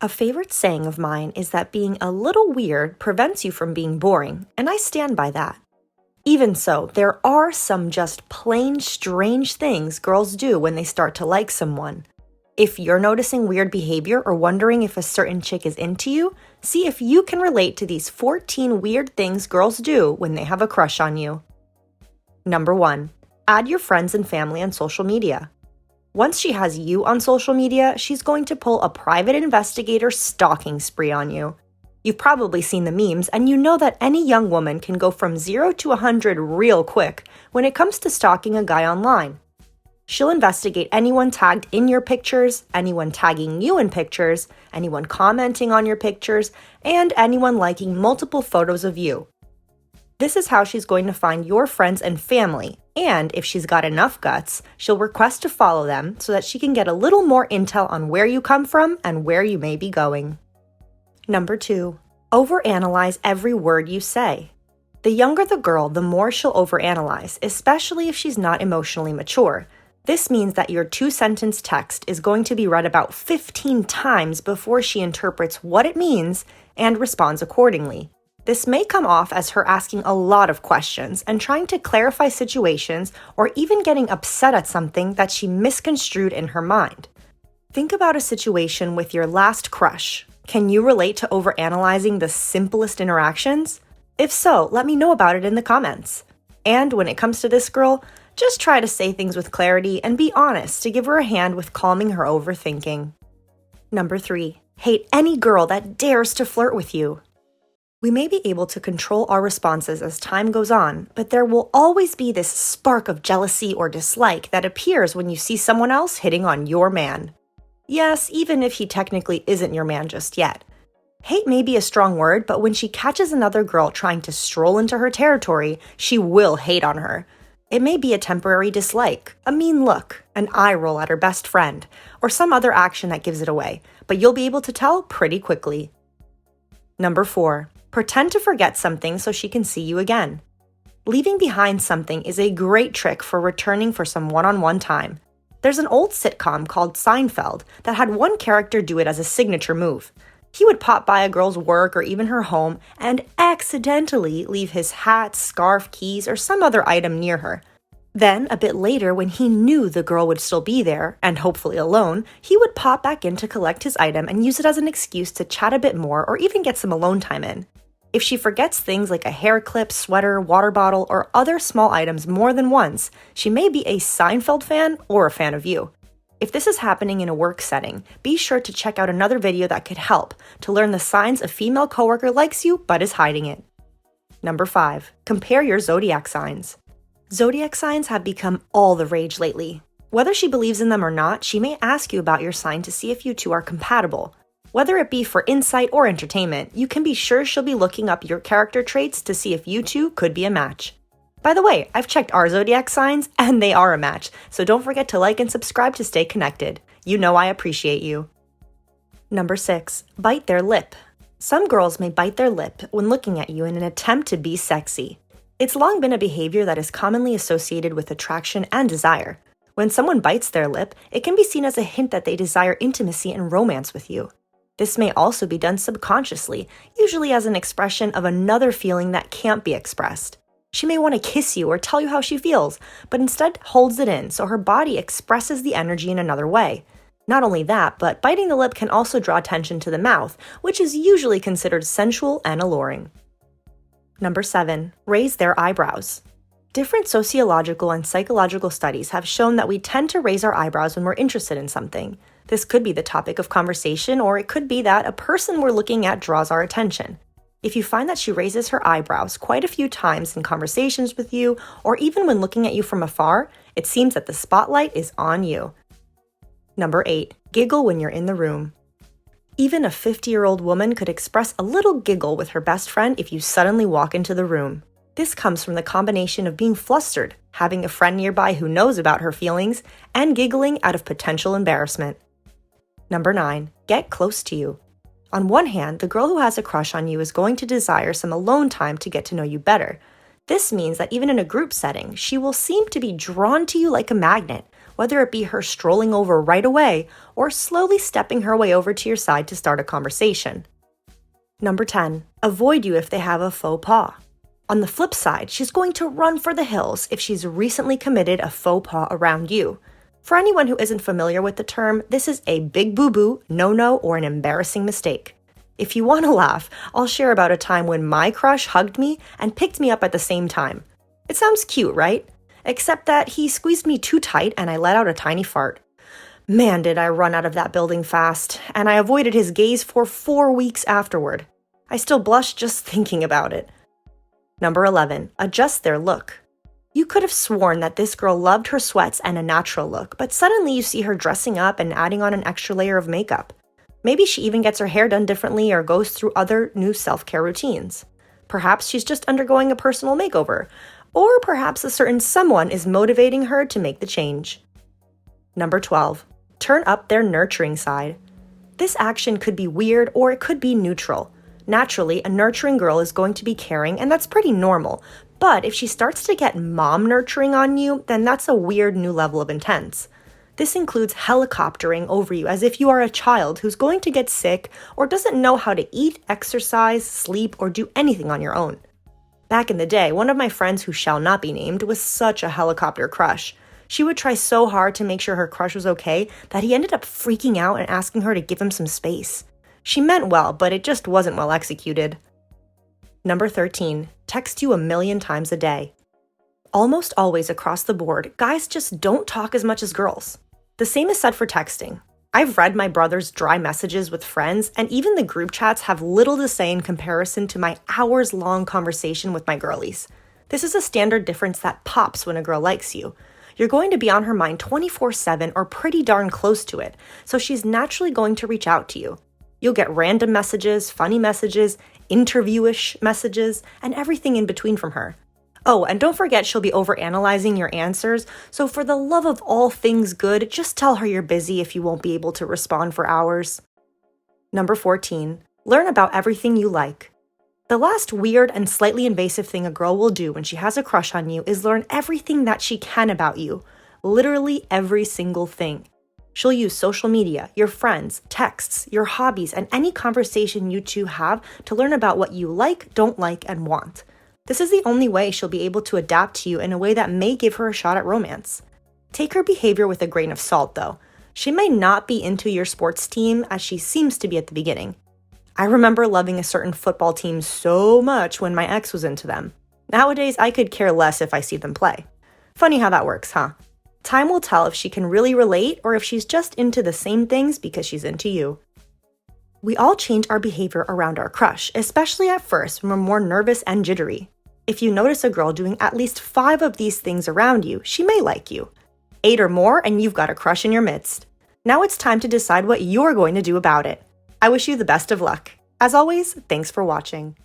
A favorite saying of mine is that being a little weird prevents you from being boring, and I stand by that. Even so, there are some just plain strange things girls do when they start to like someone. If you're noticing weird behavior or wondering if a certain chick is into you, see if you can relate to these 14 weird things girls do when they have a crush on you. Number 1. Add your friends and family on social media. Once she has you on social media, she's going to pull a private investigator stalking spree on you. You've probably seen the memes, and you know that any young woman can go from 0 to 100 real quick when it comes to stalking a guy online. She'll investigate anyone tagged in your pictures, anyone tagging you in pictures, anyone commenting on your pictures, and anyone liking multiple photos of you. This is how she's going to find your friends and family, and if she's got enough guts, she'll request to follow them so that she can get a little more intel on where you come from and where you may be going. Number 2. Overanalyze every word you say. The younger the girl, the more she'll overanalyze, especially if she's not emotionally mature. This means that your 2-sentence text is going to be read about 15 times before she interprets what it means and responds accordingly. This may come off as her asking a lot of questions and trying to clarify situations or even getting upset at something that she misconstrued in her mind. Think about a situation with your last crush. Can you relate to overanalyzing the simplest interactions? If so, let me know about it in the comments. And when it comes to this girl, just try to say things with clarity and be honest to give her a hand with calming her overthinking. Number 3. Hate any girl that dares to flirt with you. We may be able to control our responses as time goes on, but there will always be this spark of jealousy or dislike that appears when you see someone else hitting on your man. Yes, even if he technically isn't your man just yet. Hate may be a strong word, but when she catches another girl trying to stroll into her territory, she will hate on her. It may be a temporary dislike, a mean look, an eye roll at her best friend, or some other action that gives it away, but you'll be able to tell pretty quickly. Number 4. Pretend to forget something so she can see you again. Leaving behind something is a great trick for returning for some one-on-one time. There's an old sitcom called Seinfeld that had one character do it as a signature move. He would pop by a girl's work or even her home and accidentally leave his hat, scarf, keys, or some other item near her. Then, a bit later, when he knew the girl would still be there, and hopefully alone, he would pop back in to collect his item and use it as an excuse to chat a bit more or even get some alone time in. If she forgets things like a hair clip, sweater, water bottle, or other small items more than once, she may be a Seinfeld fan or a fan of you. If this is happening in a work setting, be sure to check out another video that could help to learn the signs a female coworker likes you but is hiding it. Number 5. Compare your zodiac signs. Zodiac signs have become all the rage lately. Whether she believes in them or not, she may ask you about your sign to see if you two are compatible. Whether it be for insight or entertainment, you can be sure she'll be looking up your character traits to see if you two could be a match. By the way, I've checked our zodiac signs and they are a match, so don't forget to like and subscribe to stay connected. You know I appreciate you. Number 6. Bite their lip. Some girls may bite their lip when looking at you in an attempt to be sexy. It's long been a behavior that is commonly associated with attraction and desire. When someone bites their lip, it can be seen as a hint that they desire intimacy and romance with you. This may also be done subconsciously, usually as an expression of another feeling that can't be expressed. She may want to kiss you or tell you how she feels, but instead holds it in so her body expresses the energy in another way. Not only that, but biting the lip can also draw attention to the mouth, which is usually considered sensual and alluring. Number 7. Raise their eyebrows. Different sociological and psychological studies have shown that we tend to raise our eyebrows when we're interested in something. This could be the topic of conversation, or it could be that a person we're looking at draws our attention. If you find that she raises her eyebrows quite a few times in conversations with you, or even when looking at you from afar, it seems that the spotlight is on you. Number 8. Giggle when you're in the room. Even a 50-year-old woman could express a little giggle with her best friend if you suddenly walk into the room. This comes from the combination of being flustered, having a friend nearby who knows about her feelings, and giggling out of potential embarrassment. Number 9. Get close to you. On one hand, the girl who has a crush on you is going to desire some alone time to get to know you better. This means that even in a group setting, she will seem to be drawn to you like a magnet, whether it be her strolling over right away or slowly stepping her way over to your side to start a conversation. Number 10, avoid you if they have a faux pas. On the flip side, she's going to run for the hills if she's recently committed a faux pas around you. For anyone who isn't familiar with the term, this is a big boo-boo, no-no, or an embarrassing mistake. If you want to laugh, I'll share about a time when my crush hugged me and picked me up at the same time. It sounds cute, right? Except that he squeezed me too tight and I let out a tiny fart. Man, did I run out of that building fast, and I avoided his gaze for 4 weeks afterward. I still blush just thinking about it. Number 11, adjust their look. You could have sworn that this girl loved her sweats and a natural look, but suddenly you see her dressing up and adding on an extra layer of makeup. Maybe she even gets her hair done differently or goes through other new self-care routines. Perhaps she's just undergoing a personal makeover, or perhaps a certain someone is motivating her to make the change. Number 12, turn up their nurturing side. This action could be weird or it could be neutral. Naturally, a nurturing girl is going to be caring, and that's pretty normal. But if she starts to get mom nurturing on you, then that's a weird new level of intense. This includes helicoptering over you as if you are a child who's going to get sick or doesn't know how to eat, exercise, sleep, or do anything on your own. Back in the day, one of my friends who shall not be named was such a helicopter crush. She would try so hard to make sure her crush was okay that he ended up freaking out and asking her to give him some space. She meant well, but it just wasn't well executed. Number 13, text you 1,000,000 times a day. Almost always across the board, guys just don't talk as much as girls. The same is said for texting. I've read my brother's dry messages with friends, and even the group chats have little to say in comparison to my hours-long conversation with my girlies. This is a standard difference that pops when a girl likes you. You're going to be on her mind 24/7 or pretty darn close to it, so she's naturally going to reach out to you. You'll get random messages, funny messages, interview-ish messages, and everything in between from her. Oh, and don't forget she'll be overanalyzing your answers, so for the love of all things good, just tell her you're busy if you won't be able to respond for hours. Number 14, learn about everything you like. The last weird and slightly invasive thing a girl will do when she has a crush on you is learn everything that she can about you. Literally every single thing. She'll use social media, your friends, texts, your hobbies, and any conversation you two have to learn about what you like, don't like, and want. This is the only way she'll be able to adapt to you in a way that may give her a shot at romance. Take her behavior with a grain of salt, though. She may not be into your sports team as she seems to be at the beginning. I remember loving a certain football team so much when my ex was into them. Nowadays, I could care less if I see them play. Funny how that works, huh? Time will tell if she can really relate or if she's just into the same things because she's into you. We all change our behavior around our crush, especially at first when we're more nervous and jittery. If you notice a girl doing at least 5 of these things around you, she may like you. 8 or more and you've got a crush in your midst. Now it's time to decide what you're going to do about it. I wish you the best of luck. As always, thanks for watching.